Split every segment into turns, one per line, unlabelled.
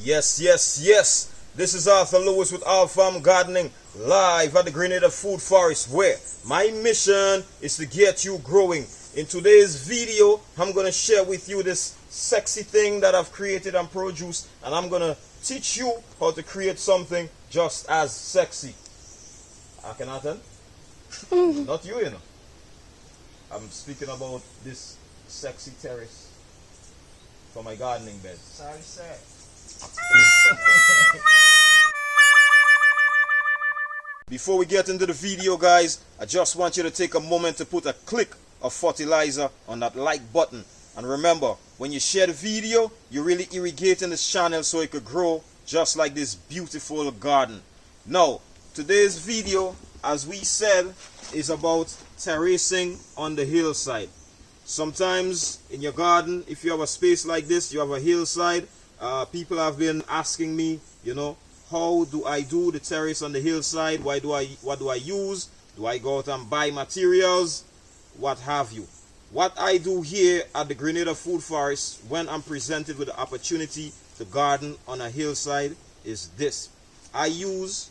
Yes. This is Arthur Lewis with Our Farm Gardening live at the Grenada Food Forest, where my mission is to get you growing. In today's video, I'm going to share with you this sexy thing that I've created and produced, and I'm going to teach you how to create something just as sexy. Akhenaten? Not you, you know. I'm speaking about this sexy terrace for my gardening bed.
Sorry, sir.
Before we get into the video, guys, I just want you to take a moment to put a click of fertilizer on that like button. And remember, when you share the video, you're really irrigating this channel so it could grow just like this beautiful garden. Now, today's video, as we said, is about terracing on the hillside. Sometimes in your garden, if you have a space like this, you have a hillside, people have been asking me, you know, how do I do the terrace on the hillside? What do I use? Do I go out and buy materials? What have you? What I do here at the Grenada Food Forest when I'm presented with the opportunity to garden on a hillside is this. I use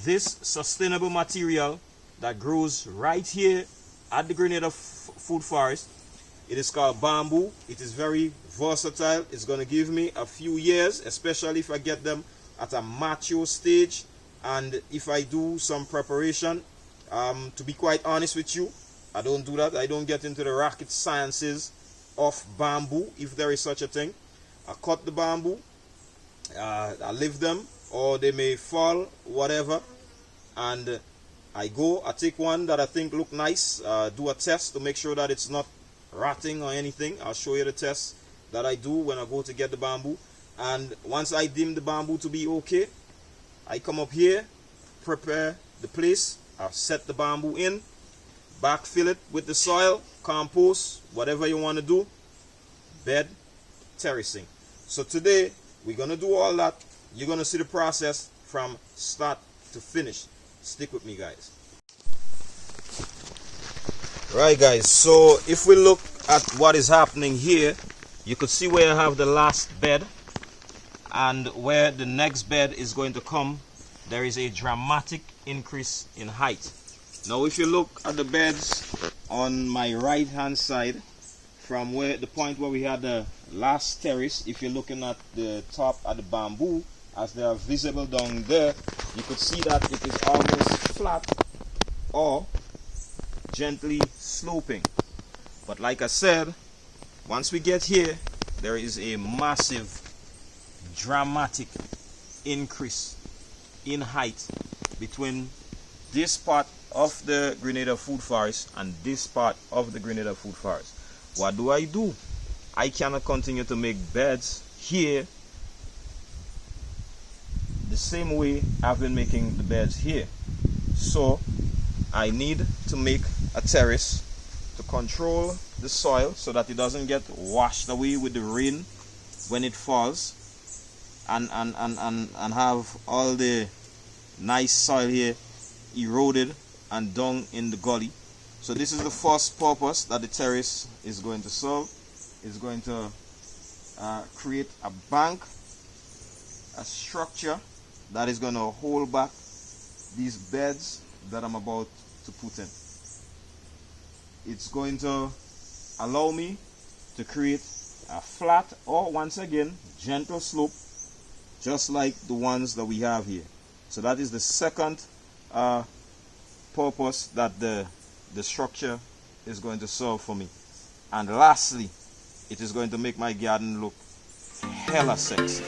this sustainable material that grows right here at the Grenada Food Forest. It is called bamboo. It is very versatile. It's going to give me a few years, especially if I get them at a mature stage and if I do some preparation. To be quite honest with you, I don't do that. I don't get into the rocket sciences of bamboo, if there is such a thing. I cut the bamboo, I leave them, or they may fall, whatever, and I take one that I think look nice, do a test to make sure that it's not rotting or anything. I'll show you the test that I do when I go to get the bamboo. And once I deem the bamboo to be okay, I come up here, prepare the place, I'll set the bamboo in, backfill it with the soil, compost, whatever you want to do, bed, terracing. So today, we're going to do all that. You're going to see the process from start to finish. Stick with me, guys. Right, guys, so if we look at what is happening here, you could see where I have the last bed and where the next bed is going to come. There is a dramatic increase in height. Now if you look at the beds on my right hand side, from where the point where we had the last terrace, if you're looking at the top at the bamboo as they are visible down there, you could see that it is almost flat or gently sloping. But like I said, once we get here, there is a massive dramatic increase in height between this part of the Grenada Food Forest and this part of the Grenada Food Forest. What do? I cannot continue to make beds here the same way I've been making the beds here. So I need to make a terrace to control the soil so that it doesn't get washed away with the rain when it falls, and have all the nice soil here eroded and down in the gully. So this is the first purpose that the terrace is going to serve. It's going to create a bank, a structure that is going to hold back these beds that I'm about to put in. It's going to allow me to create a flat or, once again, gentle slope, just like the ones that we have here. So that is the second purpose that the structure is going to serve for me. And lastly, it is going to make my garden look hella sexy.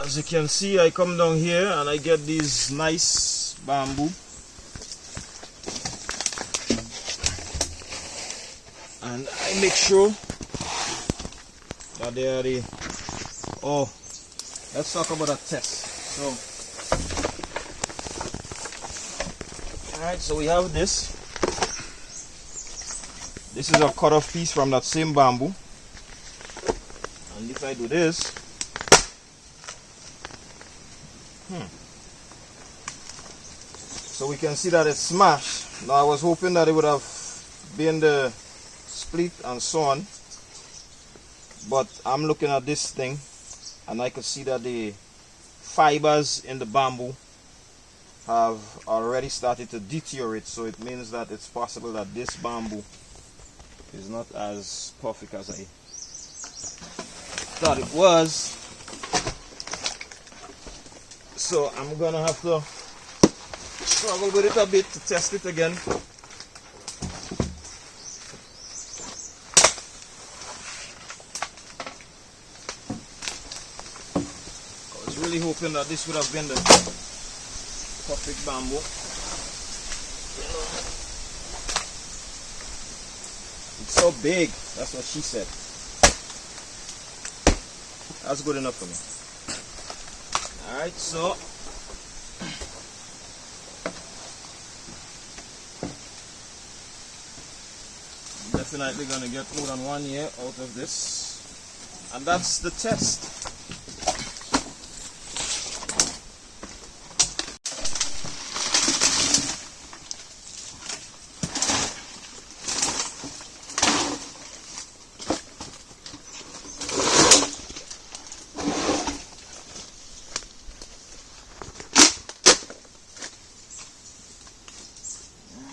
As you can see, I come down here and I get these nice bamboo. And I make sure that they are the... Oh, let's talk about a test. So, alright, so we have this. This is a cut off piece from that same bamboo. And if I do this, so we can see that it's smashed. Now I was hoping that it would have been the split and so on, but I'm looking at this thing and I can see that the fibers in the bamboo have already started to deteriorate, so it means that it's possible that this bamboo is not as perfect as I thought it was. So I'm gonna have to struggle with it a bit to test it again. I was really hoping that this would have been the perfect bamboo. It's so big, that's what she said. That's good enough for me. Alright, so I'm definitely going to get more than 1 year out of this. And that's the test.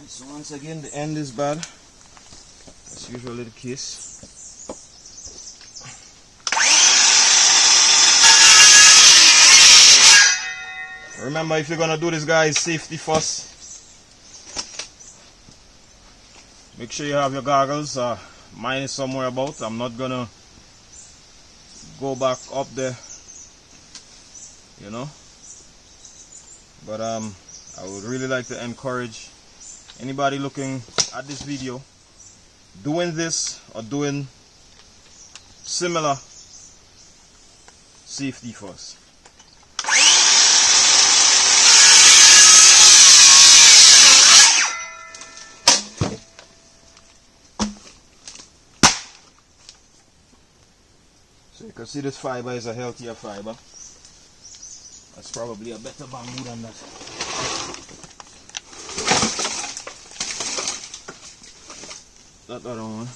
So once again, the end is bad. That's usually the case. Remember, if you're gonna do this, guys, safety first. Make sure you have your goggles. Mine is somewhere about. I'm not gonna go back up there, you know. But I would really like to encourage anybody looking at this video, doing this or doing similar, safety first. So you can see this fiber is a healthier fiber. That's probably a better bamboo than that. That other one.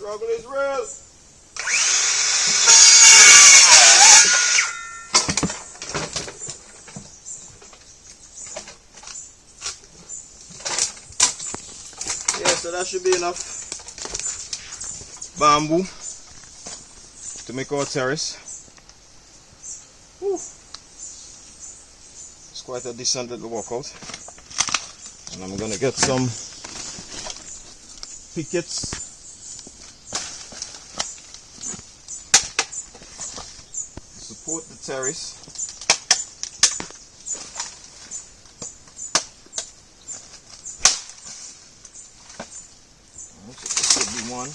Struggle is real. Yeah, so that should be enough bamboo to make our terrace. Whew. It's quite a decent little workout. And I'm gonna get some pickets. Support the terrace. This should be one.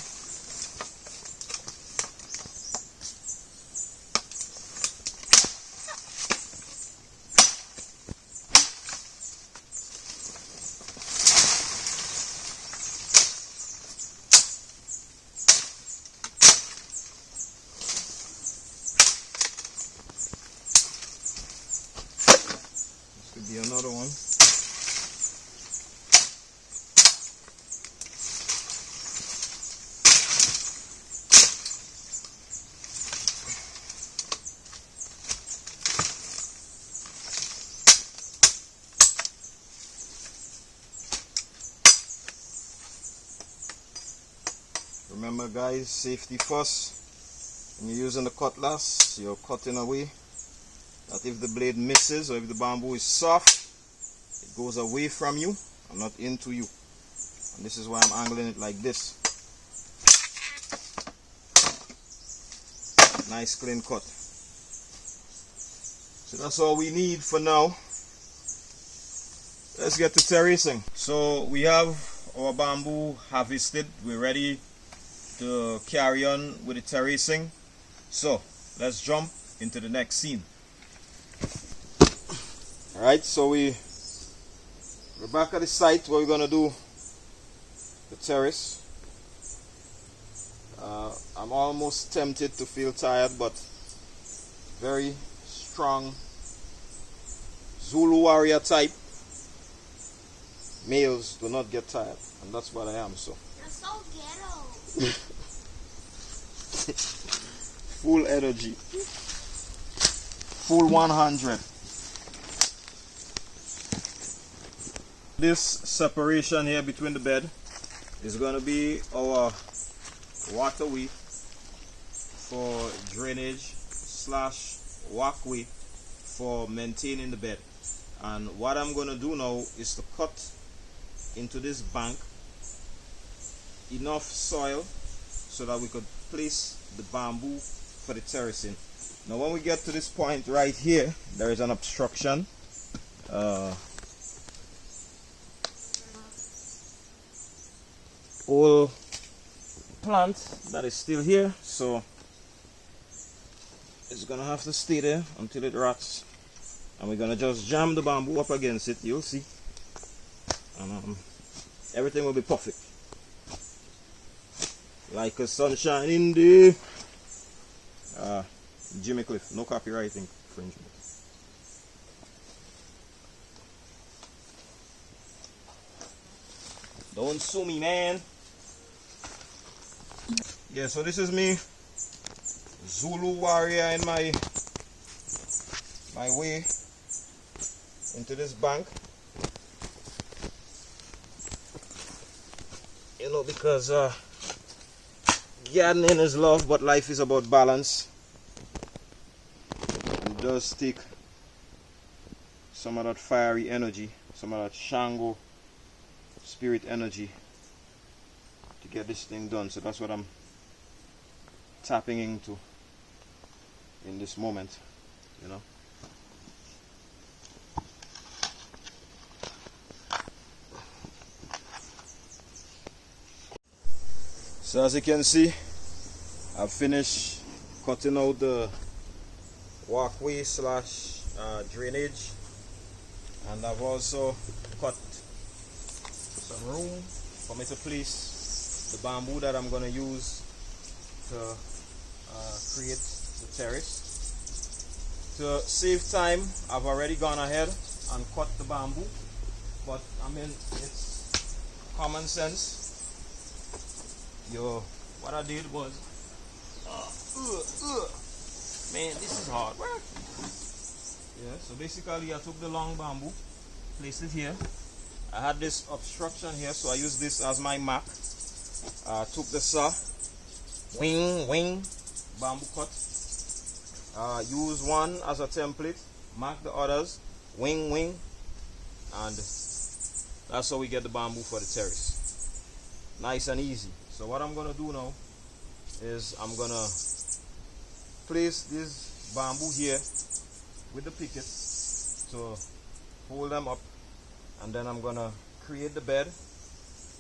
Could be another one. Remember guys, safety first. When you're using the cutlass, you're cutting away. That if the blade misses or if the bamboo is soft, it goes away from you and not into you. And this is why I'm angling it like this. Nice clean cut. So that's all we need for now. Let's get to terracing. So we have our bamboo harvested. We're ready to carry on with the terracing. So let's jump into the next scene. Alright, so we're back at the site where we're going to do the terrace. I'm almost tempted to feel tired, but very strong Zulu warrior type males do not get tired, and that's what I am. So
you're so ghetto.
Full energy, full 100. This separation here between the bed is going to be our waterway for drainage / walkway for maintaining the bed. And what I'm going to do now is to cut into this bank enough soil so that we could place the bamboo for the terracing. Now when we get to this point right here, there is an obstruction. Old plant that is still here, so it's gonna have to stay there until it rots, and we're gonna just jam the bamboo up against it. You'll see, and everything will be perfect like a sunshine in the Jimmy Cliff. No copywriting infringement. Don't sue me, man. Yeah, so this is me, Zulu warrior, in my way into this bank. You know, because gardening is love, but life is about balance. It does take some of that fiery energy, some of that Shango spirit energy to get this thing done. So that's what I'm tapping into in this moment, you know. So as you can see, I've finished cutting out the walkway / drainage, and I've also cut some room for me to place the bamboo that I'm going to use to create the terrace. To save time, I've already gone ahead and cut the bamboo, but I mean, it's common sense. You what I did was, man, this is hard work. Yeah, so basically I took the long bamboo, placed it here. I had this obstruction here, so I used this as my mark. Took the saw, wing, bamboo cut. Use one as a template, mark the others, wing, and that's how we get the bamboo for the terrace. Nice and easy. So what I'm gonna do now is I'm gonna place this bamboo here with the pickets to hold them up, and then I'm gonna create the bed.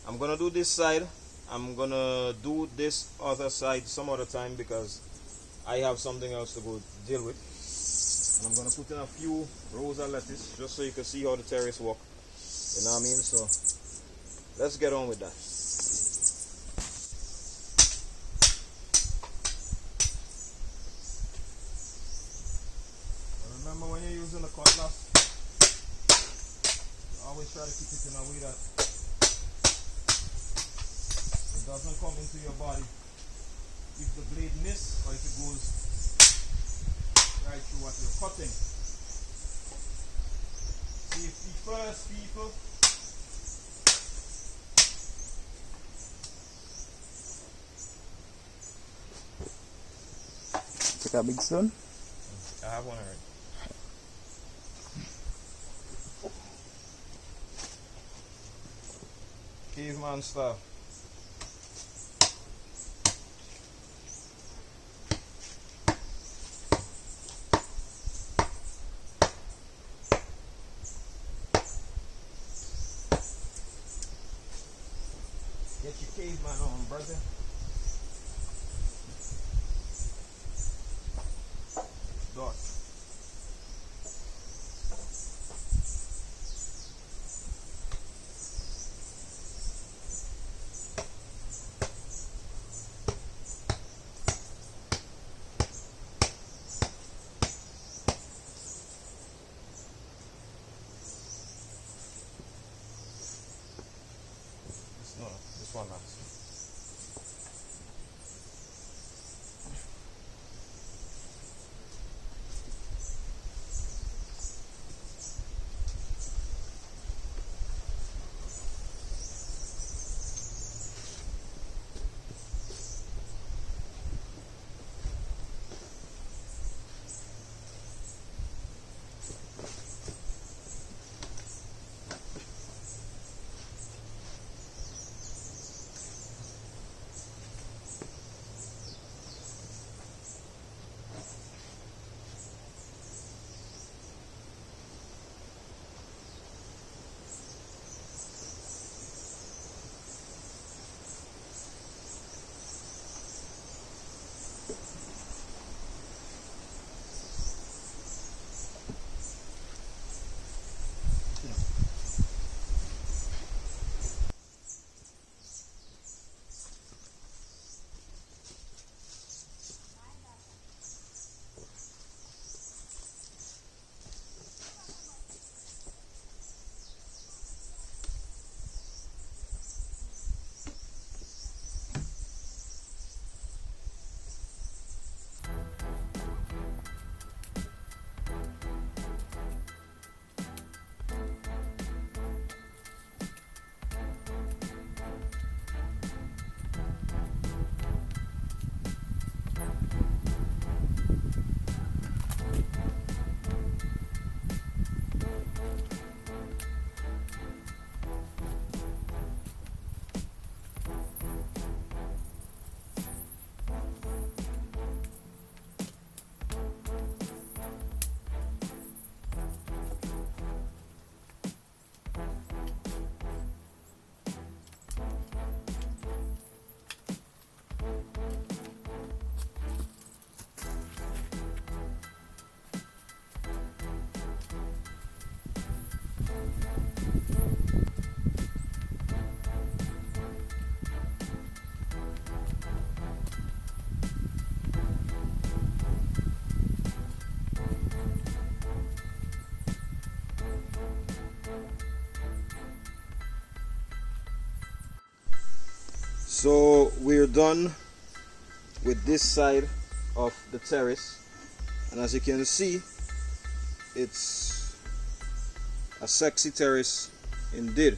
I'm gonna do this side. I'm gonna do this other side some other time because I have something else to go deal with. And I'm gonna put in a few rows of lettuce just so you can see how the terrace work. You know what I mean? So let's get on with that. Remember, when you're using the cutlass, always try to keep it in a way that it doesn't come into your body. If the blade miss or if it goes right through what you're cutting. Safety first, people.
Take a big stone?
I have one already. Caveman style. Get your caveman on, brother. Dot. No, this one not. So we're done with this side of the terrace, and as you can see, it's a sexy terrace indeed.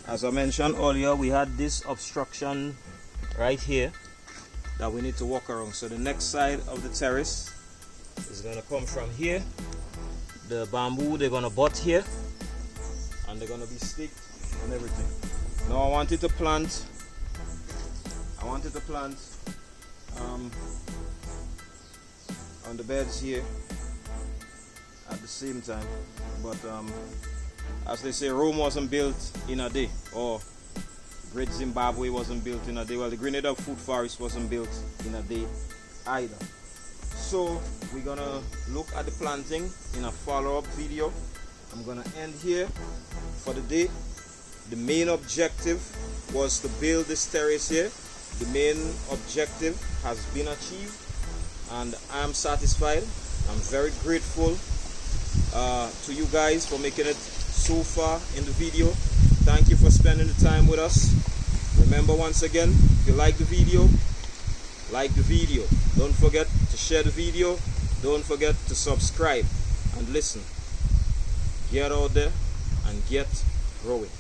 As I mentioned earlier, we had this obstruction right here that we need to walk around. So the next side of the terrace is going to come from here. The bamboo, they're going to butt here, and they're going to be sticked and everything. Now I wanted to plant on the beds here at the same time, but as they say, Rome wasn't built in a day, or Great Zimbabwe wasn't built in a day. Well, the Grenada Food Forest wasn't built in a day either. So we're gonna look at the planting in a follow-up video. I'm gonna end here for the day. The main objective was to build this terrace here. The main objective has been achieved, and I'm satisfied. I'm very grateful to you guys for making it so far in the video. Thank you for spending the time with us. Remember, once again, if you like the video, like the video. Don't forget to share the video. Don't forget to subscribe and listen. Get out there and get growing.